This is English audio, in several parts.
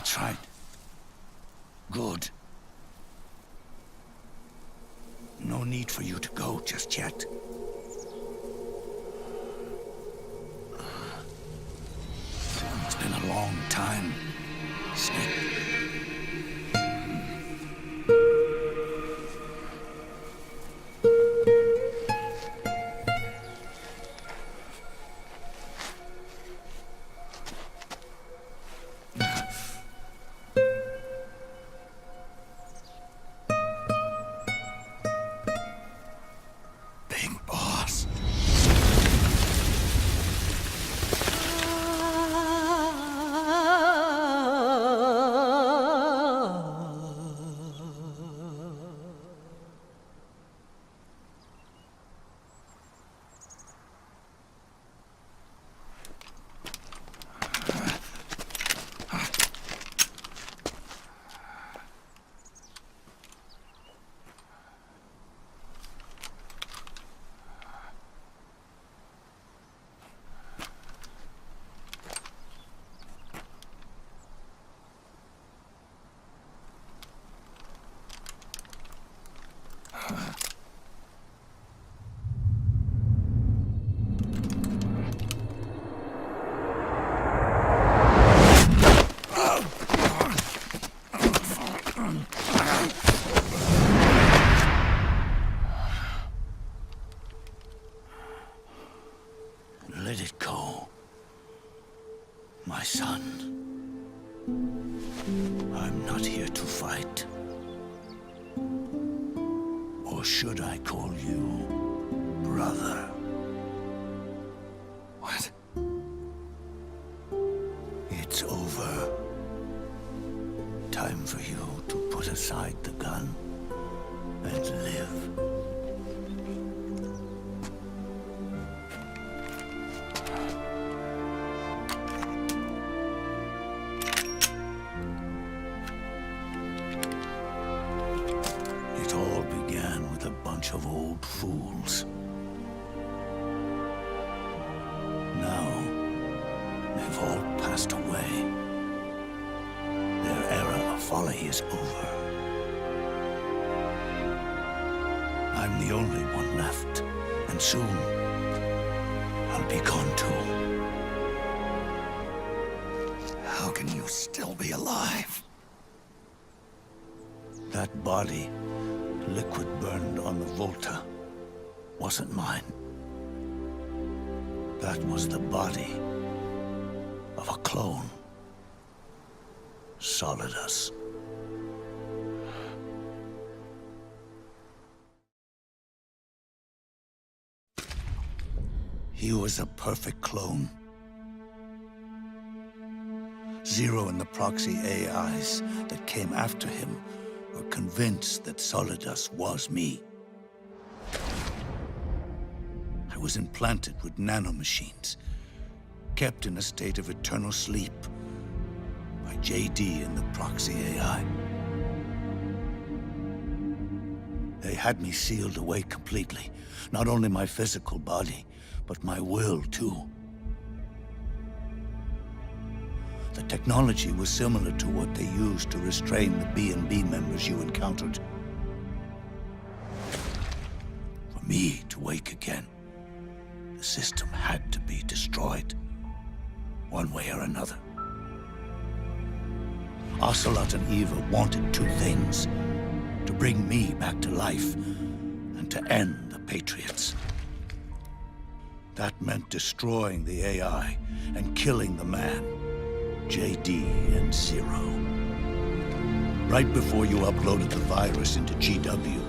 That's right. Good. No need for you to go just yet. It's been a long time, Snake. Let it go, my son. I'm not here to fight. Or should I call you brother? What? It's over. Time for you to put aside the gun and live. It all began with a bunch of old fools. Now, they've all passed away. Their era of folly is over. I'm the only one left, and soon I'll be gone too. How can you still be alive? That body, liquid burned on the Volta, wasn't mine. That was the body of a clone. Solidus. He was a perfect clone. Zero and the proxy AIs that came after him were convinced that Solidus was me. I was implanted with nanomachines, kept in a state of eternal sleep by JD and the proxy AI. They had me sealed away completely, not only my physical body, but my will too. The technology was similar to what they used to restrain the B&B members you encountered. For me to wake again, the system had to be destroyed, one way or another. Ocelot and Eva wanted two things: to bring me back to life and to end the Patriots. That meant destroying the AI and killing the man, JD and Zero. Right before you uploaded the virus into GW,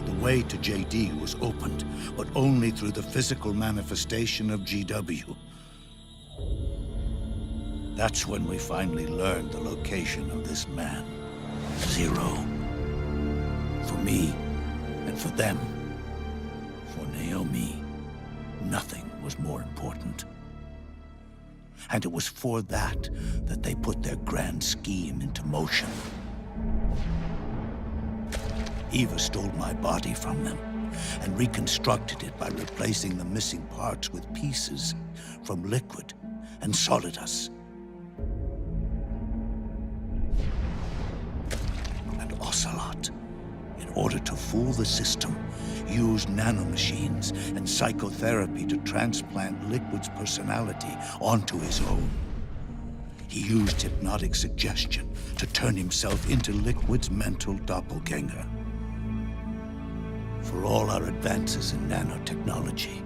the way to JD was opened, but only through the physical manifestation of GW. That's when we finally learned the location of this man, Zero. For me, and for them, for Naomi, nothing was more important. And it was for that they put their grand scheme into motion. Eva stole my body from them and reconstructed it by replacing the missing parts with pieces from Liquid and Solidus. order to fool the system, used nanomachines and psychotherapy to transplant Liquid's personality onto his own. He used hypnotic suggestion to turn himself into Liquid's mental doppelganger. For all our advances in nanotechnology,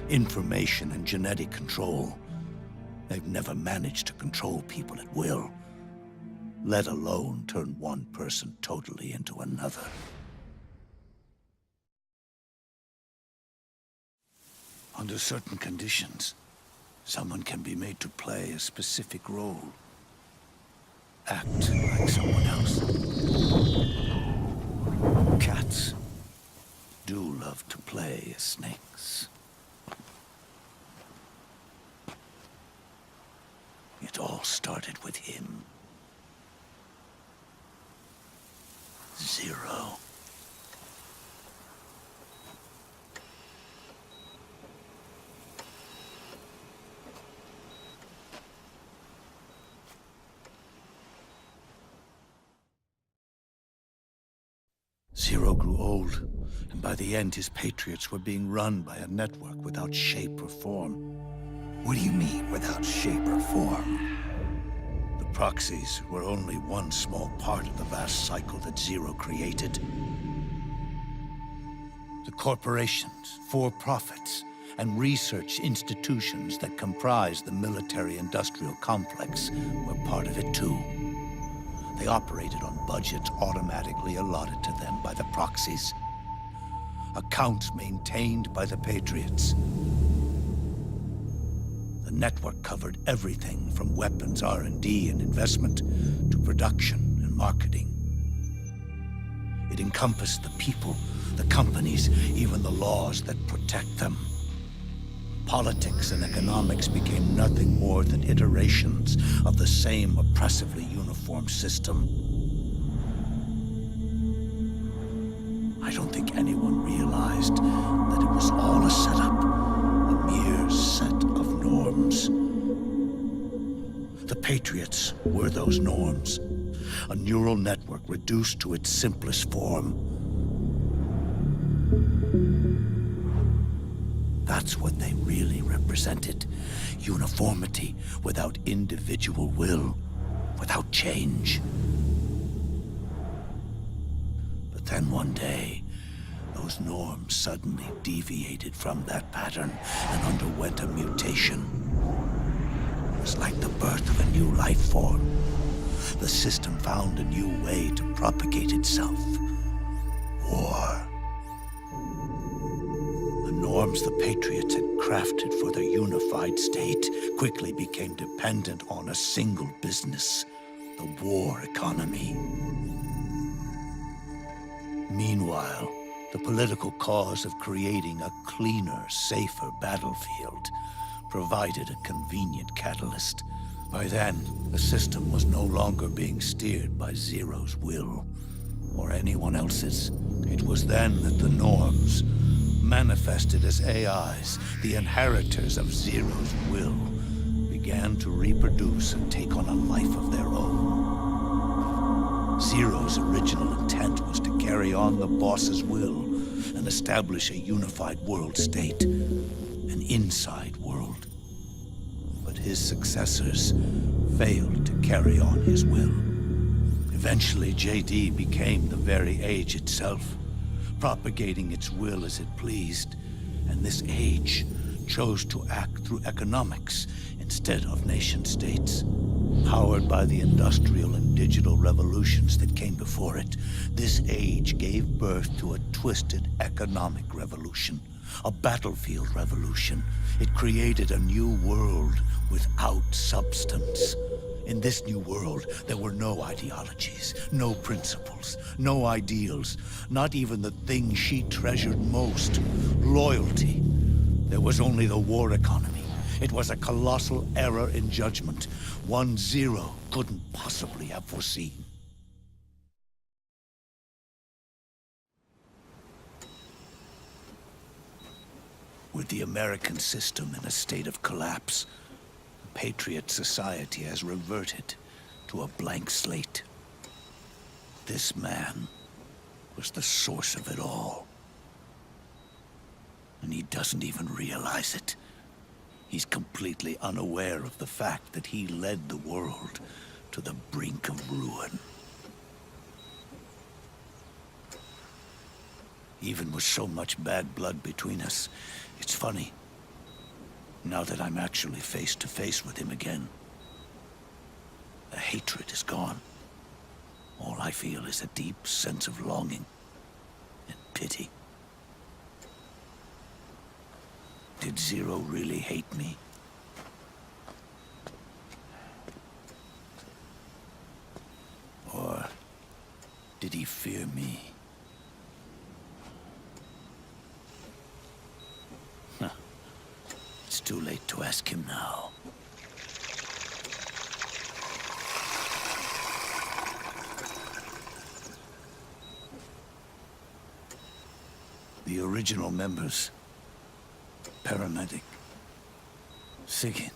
information and genetic control, they've never managed to control people at will, let alone turn one person totally into another. Under certain conditions, someone can be made to play a specific role. Act like someone else. Cats do love to play as snakes. It all started with him. Zero. Zero grew old, and by the end his Patriots were being run by a network without shape or form. What do you mean, without shape or form? The proxies were only one small part of the vast cycle that Zero created. The corporations, for-profits, and research institutions that comprise the military-industrial complex were part of it too. They operated on budgets automatically allotted to them by the proxies. Accounts maintained by the Patriots. The network covered everything from weapons R&D and investment to production and marketing. It encompassed the people, the companies, even the laws that protect them. Politics and economics became nothing more than iterations of the same oppressively uniform system. I don't think anyone realized that it was all a setup, a mere set of norms. The Patriots were those norms, a neural network reduced to its simplest form. That's what they really represented. Uniformity without individual will, without change. But then one day, those norms suddenly deviated from that pattern and underwent a mutation. It was like the birth of a new life form. The system found a new way to propagate itself. War. The norms the Patriots had crafted for their unified state quickly became dependent on a single business, the war economy. Meanwhile, the political cause of creating a cleaner, safer battlefield provided a convenient catalyst. By then, the system was no longer being steered by Zero's will, or anyone else's. It was then that the norms, manifested as AIs, the inheritors of Zero's will, began to reproduce and take on a life of their own. Zero's original intent was to carry on the boss's will and establish a unified world state, an inside world. But his successors failed to carry on his will. Eventually, JD became the very age itself, propagating its will as it pleased, and this age chose to act through economics instead of nation-states. Powered by the industrial and digital revolutions that came before it, this age gave birth to a twisted economic revolution, a battlefield revolution. It created a new world without substance. In this new world, there were no ideologies, no principles, no ideals, not even the thing she treasured most, loyalty. There was only the war economy. It was a colossal error in judgment, one Zero couldn't possibly have foreseen. With the American system in a state of collapse, Patriot society has reverted to a blank slate. This man was the source of it all. And he doesn't even realize it. He's completely unaware of the fact that he led the world to the brink of ruin. Even with so much bad blood between us, it's funny. Now that I'm actually face to face with him again, the hatred is gone. All I feel is a deep sense of longing and pity. Did Zero really hate me? Or did he fear me? Huh. It's too late to ask him now. The original members, Paramedic, Sigint,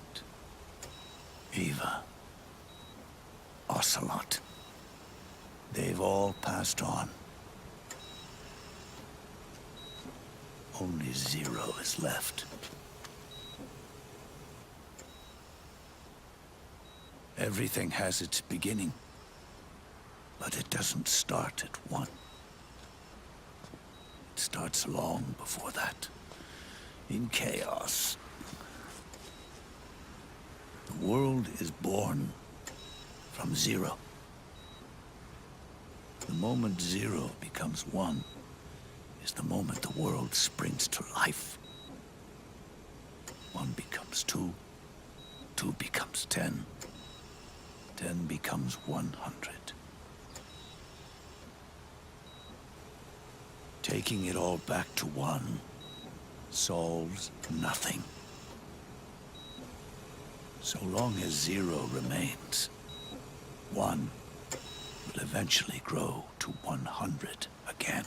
Eva, Ocelot, they've all passed on. Only Zero is left. Everything has its beginning, but it doesn't start at one. It starts long before that, in chaos. The world is born from zero. The moment zero becomes one is the moment the world springs to life. One becomes two, two becomes 10, 10 becomes 100. Taking it all back to one solves nothing. So long as zero remains, one will eventually grow to 100 again.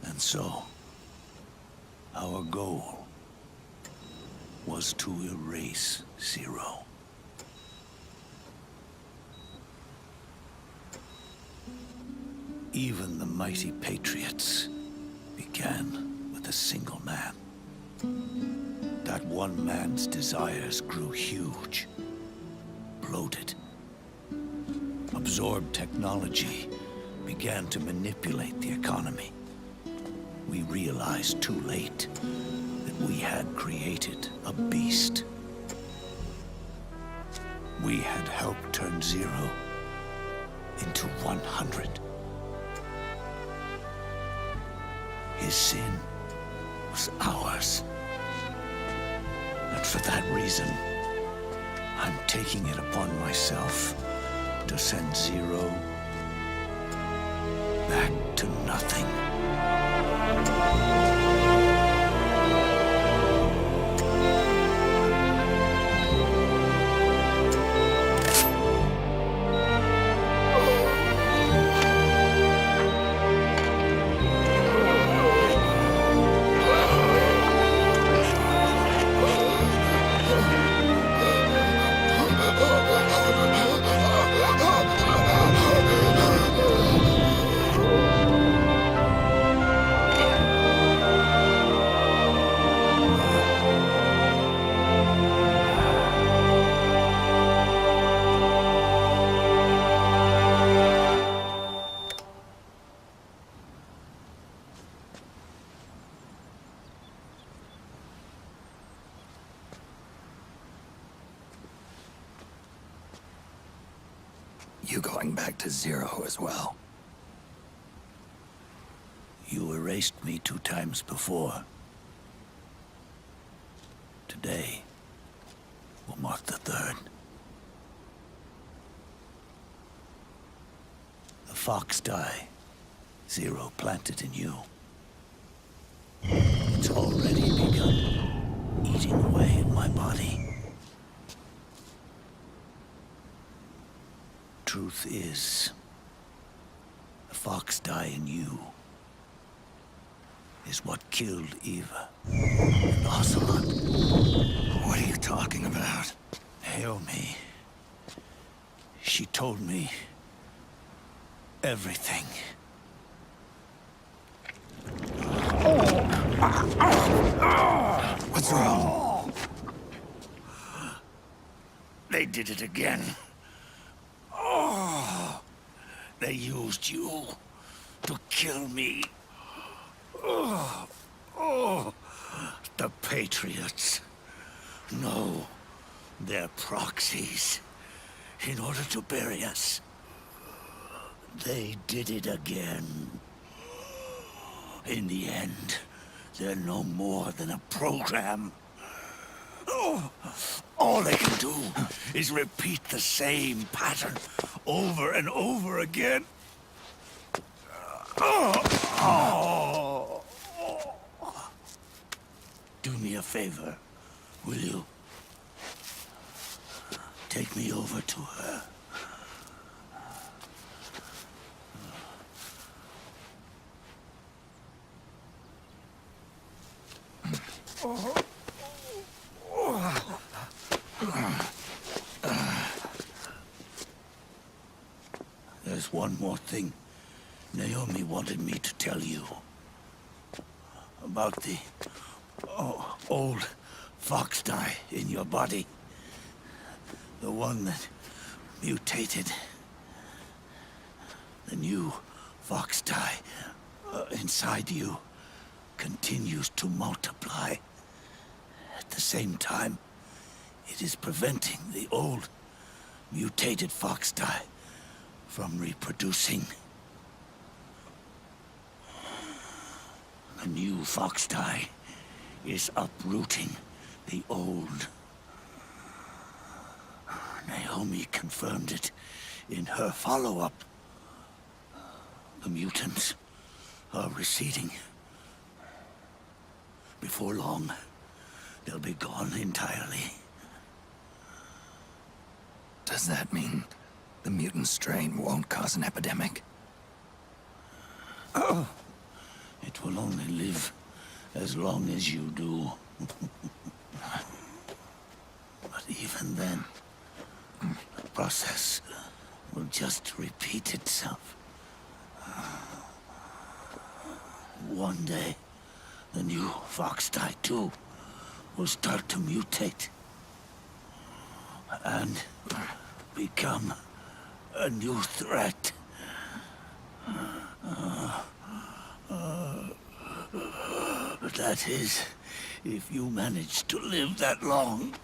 And so, our goal was to erase Zero. Even the mighty Patriots began with a single man. That one man's desires grew huge, bloated, absorbed technology, began to manipulate the economy. We realized too late that we had created a beast. We had helped turn Zero into 100. His sin was ours. And for that reason, I'm taking it upon myself to send Zero back to nothing. You going back to Zero as well? You erased me 2 times before. Today will mark the 3rd. The fox die Zero planted in you. It's already begun eating away at my body. Truth is, the fox die in you is what killed Eva and Ocelot. What are you talking about? Naomi. She told me everything. What's wrong? They did it again. They used you to kill me. The Patriots. No, they're proxies. In order to bury us. They did it again. In the end, they're no more than a program. All they can do is repeat the same pattern over and over again. Do me a favor, will you? Take me over to her. There's one more thing Naomi wanted me to tell you. About the old fox dye in your body. The one that mutated. The new fox dye inside you continues to multiply. At the same time, it is preventing the old mutated fox dye from reproducing. The new fox dye is uprooting the old. Naomi confirmed it in her follow-up. The mutants are receding. Before long, they'll be gone entirely. Does that mean the mutant strain won't cause an epidemic? It will only live as long as you do. But even then, the process will just repeat itself. One day, the new fox dye too will start to mutate and become a new threat. That is, if you manage to live that long.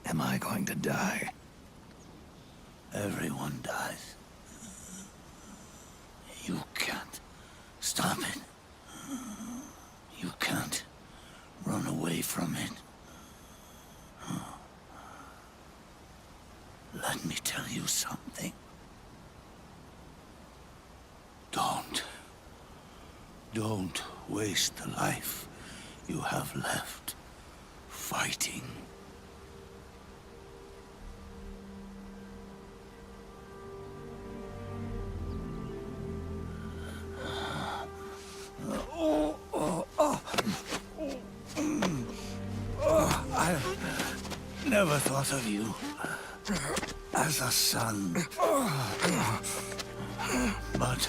Am I going to die? Everyone dies. You can't stop it. You can't run away from it. Let me tell you something. Don't waste the life you have left fighting. I've never thought of you as a son. But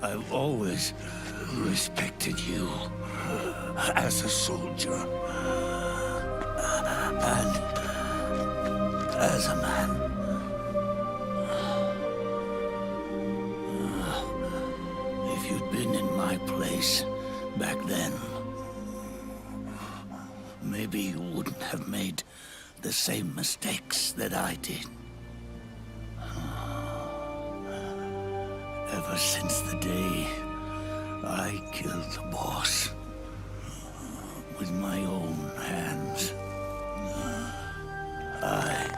I've always respected you as a soldier and as a man. If you'd been in my place back then, maybe you wouldn't have made the same mistakes that I did. Ever since the day I killed the boss with my own hands, I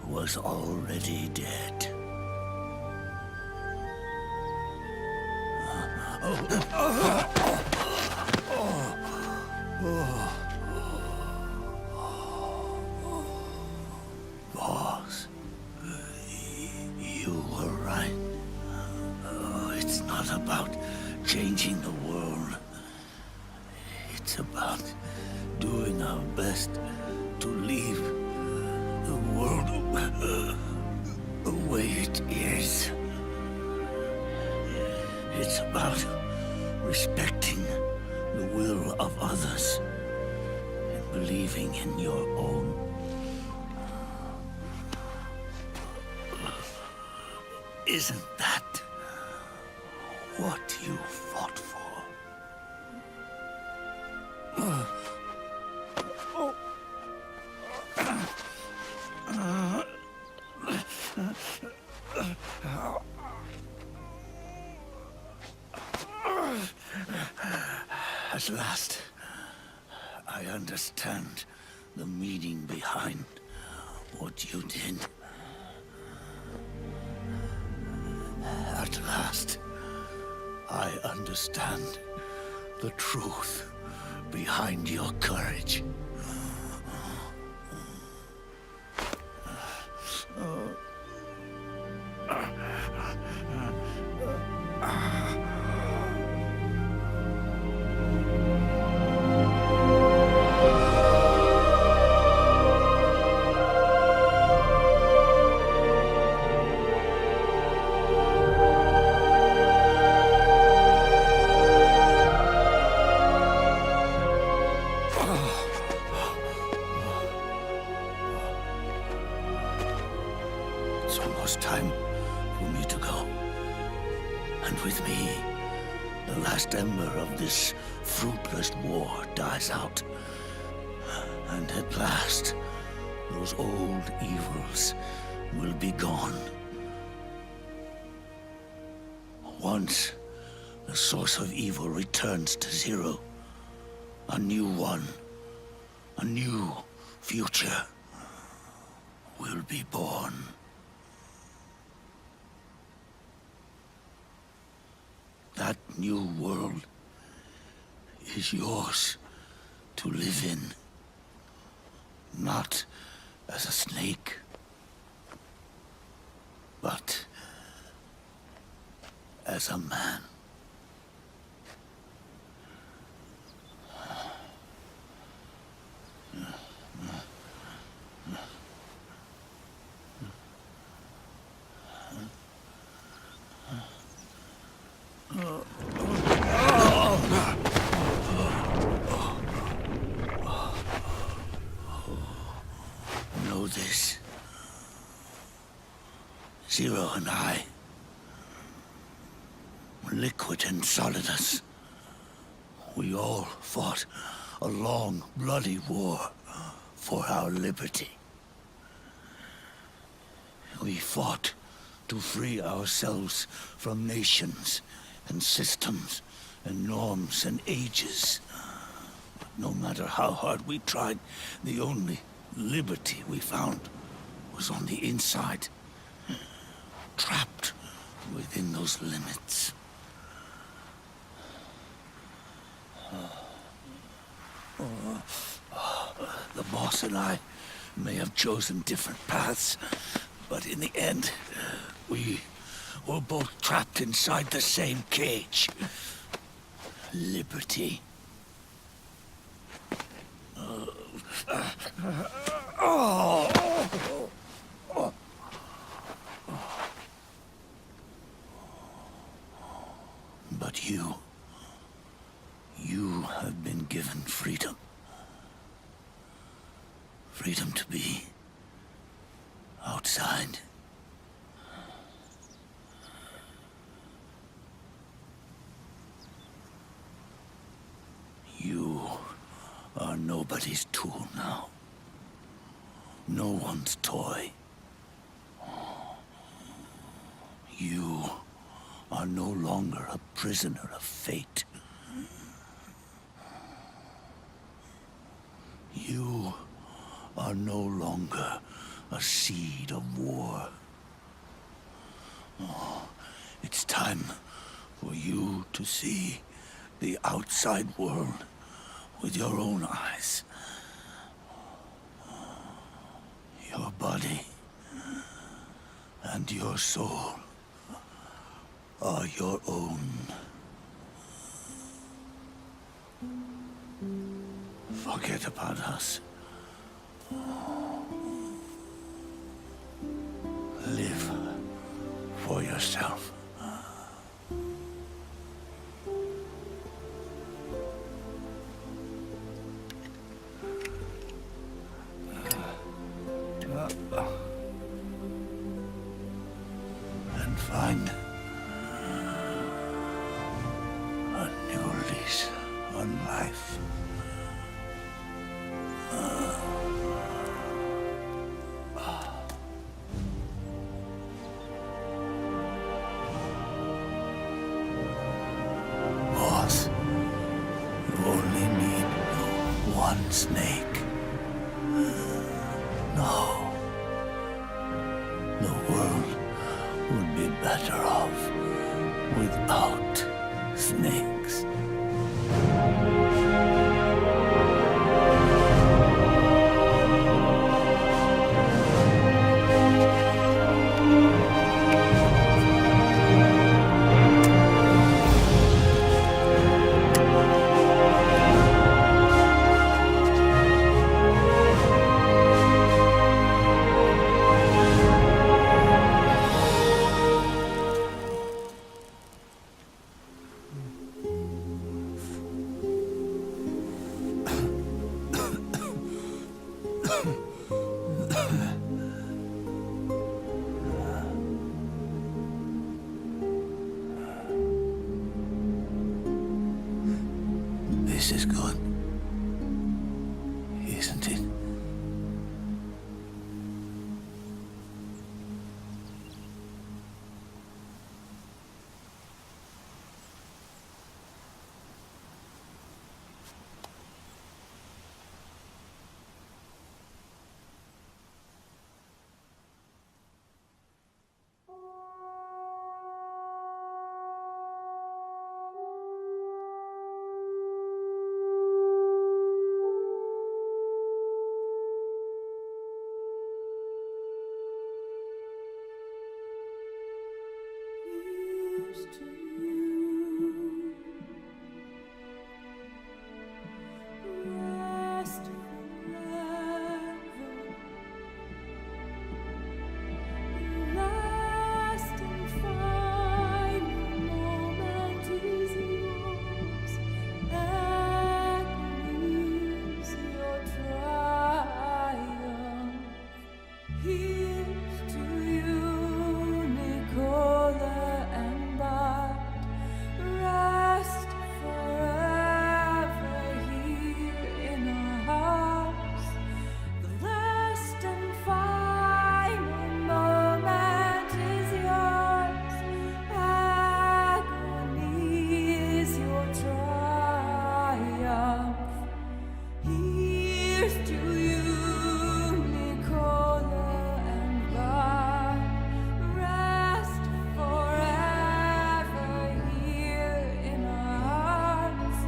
was already dead. changing the world. It's about doing our best to leave the world the way it is. It's about respecting the will of others and believing in your own. Isn't that what you fought for? At last, I understand the meaning behind what you did. At last, I understand the truth behind your courage. It's almost time for me to go. And with me, the last ember of this fruitless war dies out. And at last, those old evils will be gone. Once the source of evil returns to zero, a new one, a new future will be born. That new world is yours to live in, not as a snake, but as a man. Know this. Zero and I, liquid and solidus, we all fought a long, bloody war for our liberty. We fought to free ourselves from nations and systems and norms and ages. But no matter how hard we tried, the only liberty we found was on the inside, trapped within those limits. The boss and I may have chosen different paths, but in the end, we were both trapped inside the same cage. Liberty. But you have been given freedom. Freedom to be outside. You are nobody's tool now. No one's toy. You are no longer a prisoner of fate. You are no longer a seed of war. It's time for you to see the outside world with your own eyes. Your body and your soul are your own. Forget about us. Live for yourself. And find a new lease on life. Boss, you only need one snake. No. The world would be better off without snakes. This is good, isn't it? Here's to you, Nicola and Bart. Rest forever here in our hearts. The last and final moment is yours, and agony is your triumph. Here's to you, Nicola and Bart. Rest forever here in our hearts.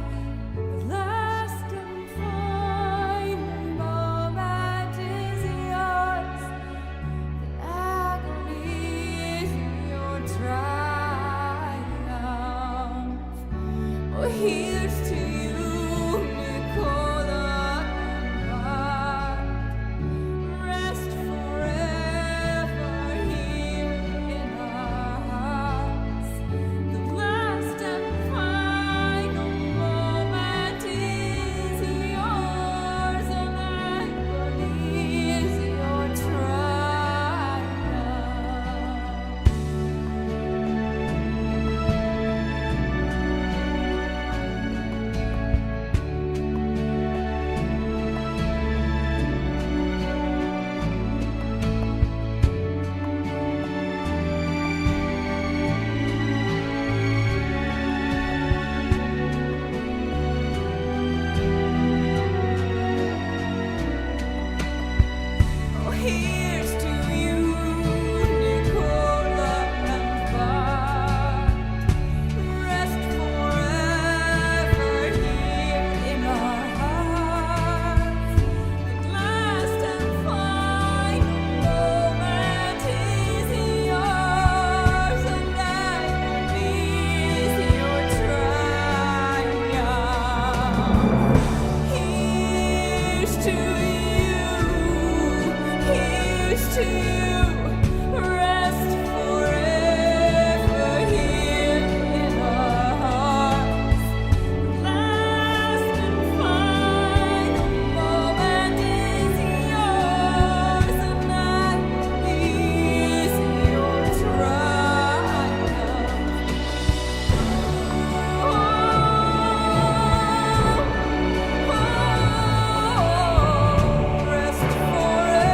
The last and final moment is yours, and agony is your triumph. Here's to rest forever here in our hearts. Last and final moment is yours, and that is your triumph. Rest forever.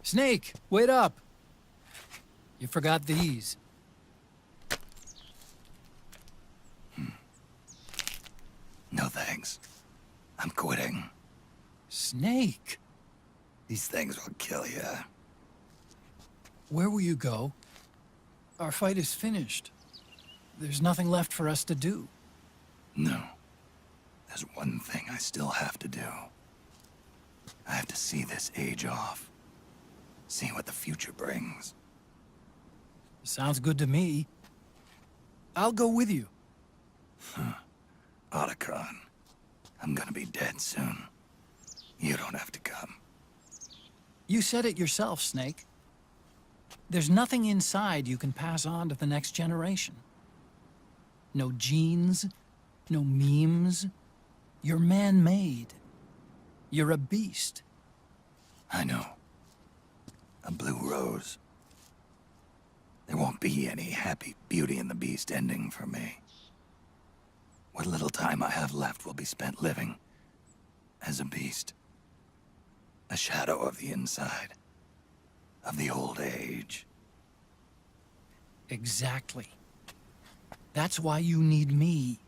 Snake, wait up! You forgot these. No thanks. I'm quitting. Snake! These things will kill you. Where will you go? Our fight is finished. There's nothing left for us to do. No. There's one thing I still have to do. I have to see this age off. See what the future brings. Sounds good to me. I'll go with you. Otacon, I'm gonna be dead soon. You don't have to come. You said it yourself, Snake. There's nothing inside you can pass on to the next generation. No genes, no memes. You're man-made. You're a beast. I know. A blue rose. There won't be any happy Beauty and the Beast ending for me. What little time I have left will be spent living as a beast. A shadow of the inside. Of the old age. Exactly. That's why you need me.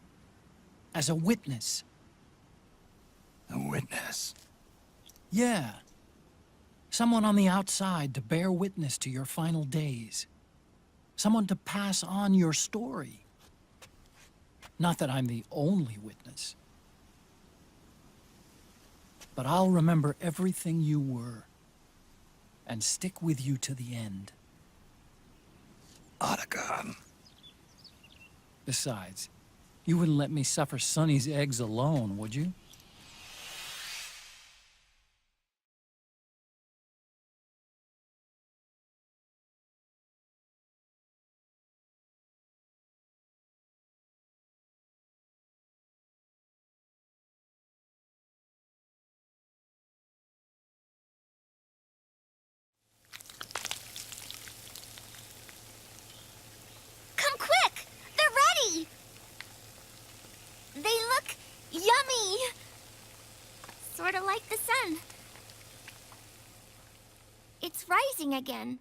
As a witness. A witness. Yeah. Someone on the outside to bear witness to your final days. Someone to pass on your story. Not that I'm the only witness. But I'll remember everything you were. And stick with you to the end. Otacon. Besides, you wouldn't let me suffer Sonny's eggs alone, would you? Come quick! They're ready! They look yummy! Sort of like the sun. It's rising again.